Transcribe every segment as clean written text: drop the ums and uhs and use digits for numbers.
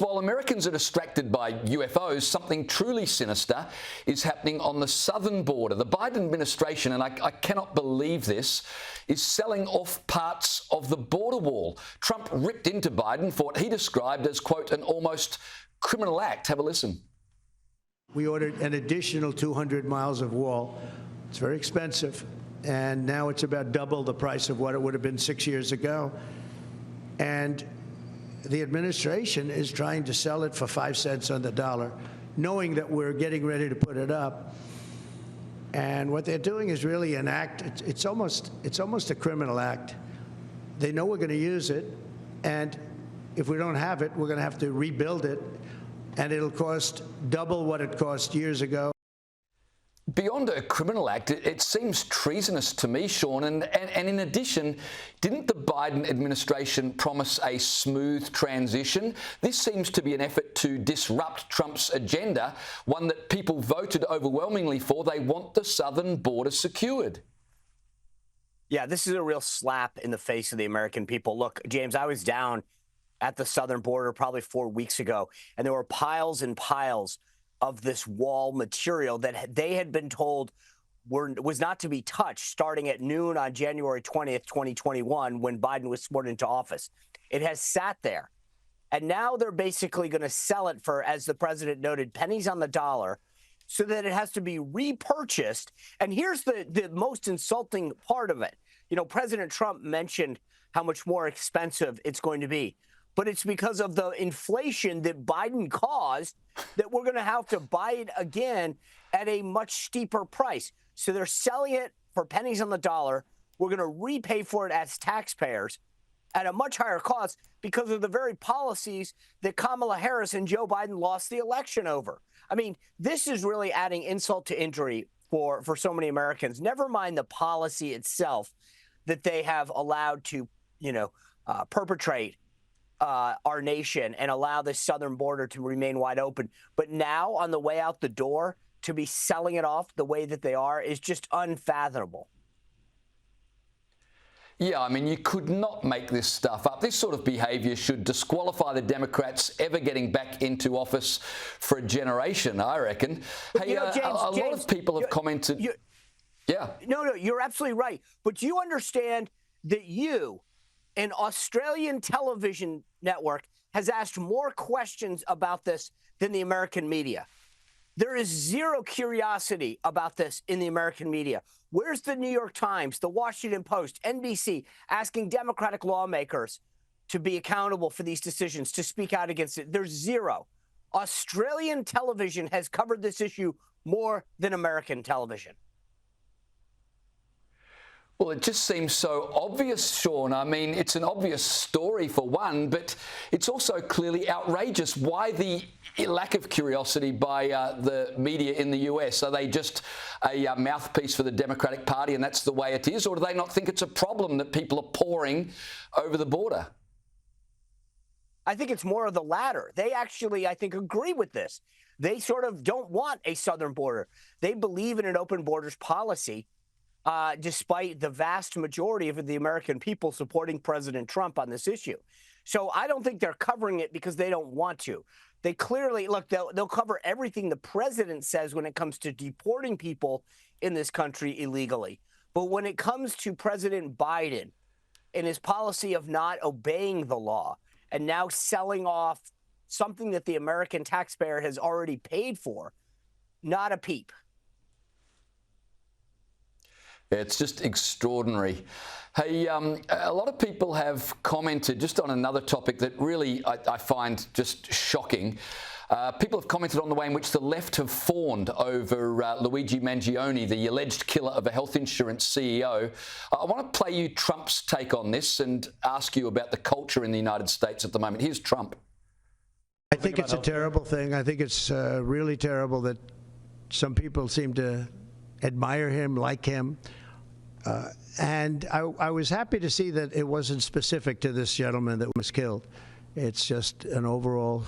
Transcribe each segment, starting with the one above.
While Americans are distracted by UFOs, something truly sinister is happening on the southern border. The Biden administration, and I cannot believe this, is selling off parts of the border wall. Trump ripped into Biden for what he described as, quote, an almost criminal act. Have a listen. We ordered an additional 200 miles of wall. It's very expensive, and now it's about double the price of what it would have been 6 years ago. And the administration is trying to sell it for 5 cents on the dollar, knowing that we're getting ready to put it up. And what they're doing is really an act. It's almost a criminal act. They know we're going to use it, and if we don't have it, we're going to have to rebuild it, and it'll cost double what it cost years ago. Beyond a criminal act, it seems treasonous to me, Sean. And in addition, didn't the Biden administration promise a smooth transition? This seems to be an effort to disrupt Trump's agenda, one that people voted overwhelmingly for. They want the southern border secured. Yeah, this is a real slap in the face of the American people. Look, James, I was down at the southern border probably 4 weeks ago, and there were piles and piles of this wall material that they had been told was not to be touched starting at noon on January 20th, 2021, when Biden was sworn into office. It has sat there. And now they're basically going to sell it for, as the president noted, pennies on the dollar, so that it has to be repurchased. And here's the most insulting part of it. You know, President Trump mentioned how much more expensive it's going to be. But it's because of the inflation that Biden caused that we're going to have to buy it again at a much steeper price. So they're selling it for pennies on the dollar. We're going to repay for it as taxpayers at a much higher cost because of the very policies that Kamala Harris and Joe Biden lost the election over. I mean, this is really adding insult to injury for so many Americans. Never mind the policy itself that they have allowed to, perpetrate our nation and allow this southern border to remain wide open. But now on the way out the door, to be selling it off the way that they are is just unfathomable. Yeah, I mean, you could not make this stuff up. This sort of behaviour should disqualify the Democrats ever getting back into office for a generation, I reckon. But, hey, James, a lot of people have commented. Yeah. No, you're absolutely right. But do you understand that an Australian television network, has asked more questions about this than the American media? There is zero curiosity about this in the American media. Where's the New York Times, the Washington Post, NBC asking Democratic lawmakers to be accountable for these decisions, to speak out against it? There's zero. Australian television has covered this issue more than American television. Well, it just seems so obvious, Sean. I mean, it's an obvious story for one, but it's also clearly outrageous. Why the lack of curiosity by the media in the US? Are they just a mouthpiece for the Democratic Party and that's the way it is? Or do they not think it's a problem that people are pouring over the border? I think it's more of the latter. They actually, I think, agree with this. They sort of don't want a southern border. They believe in an open borders policy. Despite the vast majority of the American people supporting President Trump on this issue. So I don't think they're covering it because they don't want to. They clearly, look, they'll cover everything the president says when it comes to deporting people in this country illegally. But when it comes to President Biden and his policy of not obeying the law and now selling off something that the American taxpayer has already paid for, not a peep. It's just extraordinary. Hey, a lot of people have commented just on another topic that really I find just shocking. People have commented on the way in which the left have fawned over Luigi Mangione, the alleged killer of a health insurance CEO. I want to play you Trump's take on this and ask you about the culture in the United States at the moment. Here's Trump. I think it's a terrible thing. I think it's really terrible that some people seem to admire him, like him. And I was happy to see that it wasn't specific to this gentleman that was killed. It's just an overall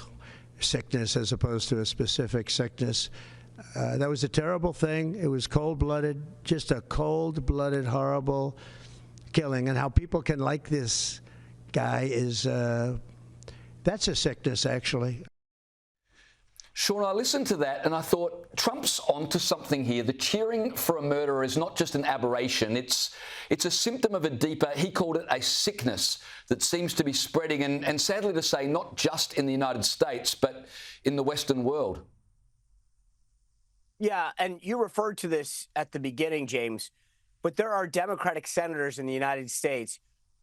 sickness as opposed to a specific sickness. That was a terrible thing. It was cold-blooded, just a cold-blooded, horrible killing. And how people can like this guy is That's a sickness, actually. Sean, I listened to that and I thought Trump's onto something here. The cheering for a murderer is not just an aberration. It's a symptom of a deeper, he called it a sickness that seems to be spreading and sadly to say, not just in the United States, but in the Western world. Yeah, and you referred to this at the beginning, James, but there are Democratic senators in the United States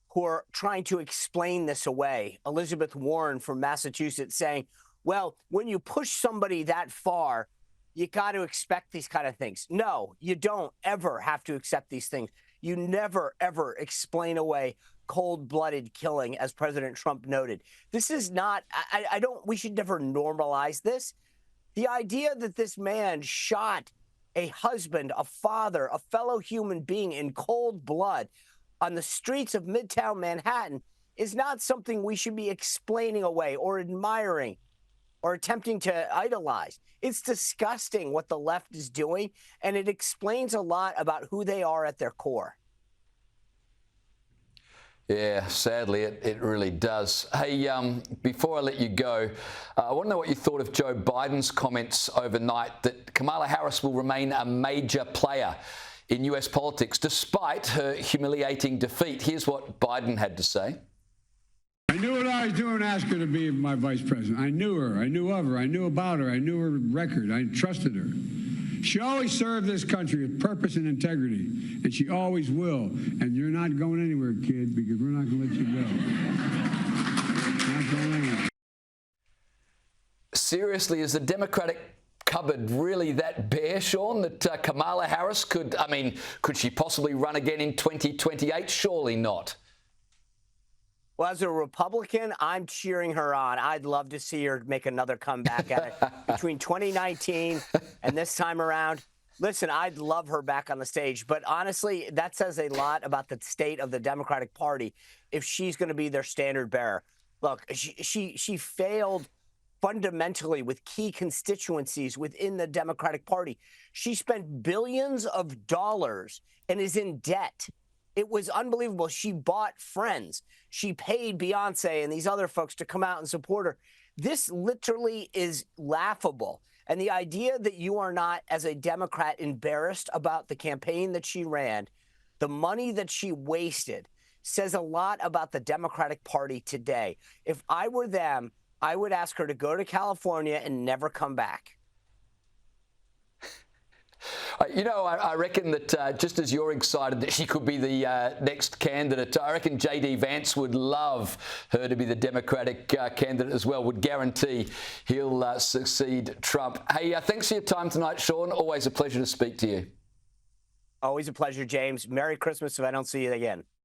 who are trying to explain this away. Elizabeth Warren from Massachusetts saying, well, when you push somebody that far, you got to expect these kind of things. No, you don't ever have to accept these things. You never, ever explain away cold-blooded killing, as President Trump noted. This is not, we should never normalize this. The idea that this man shot a husband, a father, a fellow human being in cold blood on the streets of Midtown Manhattan is not something we should be explaining away or admiring or attempting to idolize. It's disgusting what the left is doing, and it explains a lot about who they are at their core. Yeah, sadly, it really does. Hey, before I let you go, I want to know what you thought of Joe Biden's comments overnight that Kamala Harris will remain a major player in US politics despite her humiliating defeat. Here's what Biden had to say. I knew what I was doing, asked her to be my vice president. I knew her. I knew of her. I knew about her. I knew her record. I trusted her. She always served this country with purpose and integrity, and she always will. And you're not going anywhere, kid, because we're not going to let you go. Not going anywhere. Seriously, is the Democratic cupboard really that bare, Sean, that Kamala Harris could she possibly run again in 2028? Surely not. Well, as a Republican, I'm cheering her on. I'd love to see her make another comeback at it between 2019 and this time around. Listen, I'd love her back on the stage. But honestly, that says a lot about the state of the Democratic Party if she's going to be their standard bearer. Look, she failed fundamentally with key constituencies within the Democratic Party. She spent billions of dollars and is in debt. It was unbelievable. She bought friends. She paid Beyonce and these other folks to come out and support her. This literally is laughable. And the idea that you are not, as a Democrat, embarrassed about the campaign that she ran, the money that she wasted, says a lot about the Democratic Party today. If I were them, I would ask her to go to California and never come back. I reckon that just as you're excited that she could be the next candidate, I reckon J.D. Vance would love her to be the Democratic candidate as well, would guarantee he'll succeed Trump. Hey, thanks for your time tonight, Sean. Always a pleasure to speak to you. Always a pleasure, James. Merry Christmas if I don't see you again.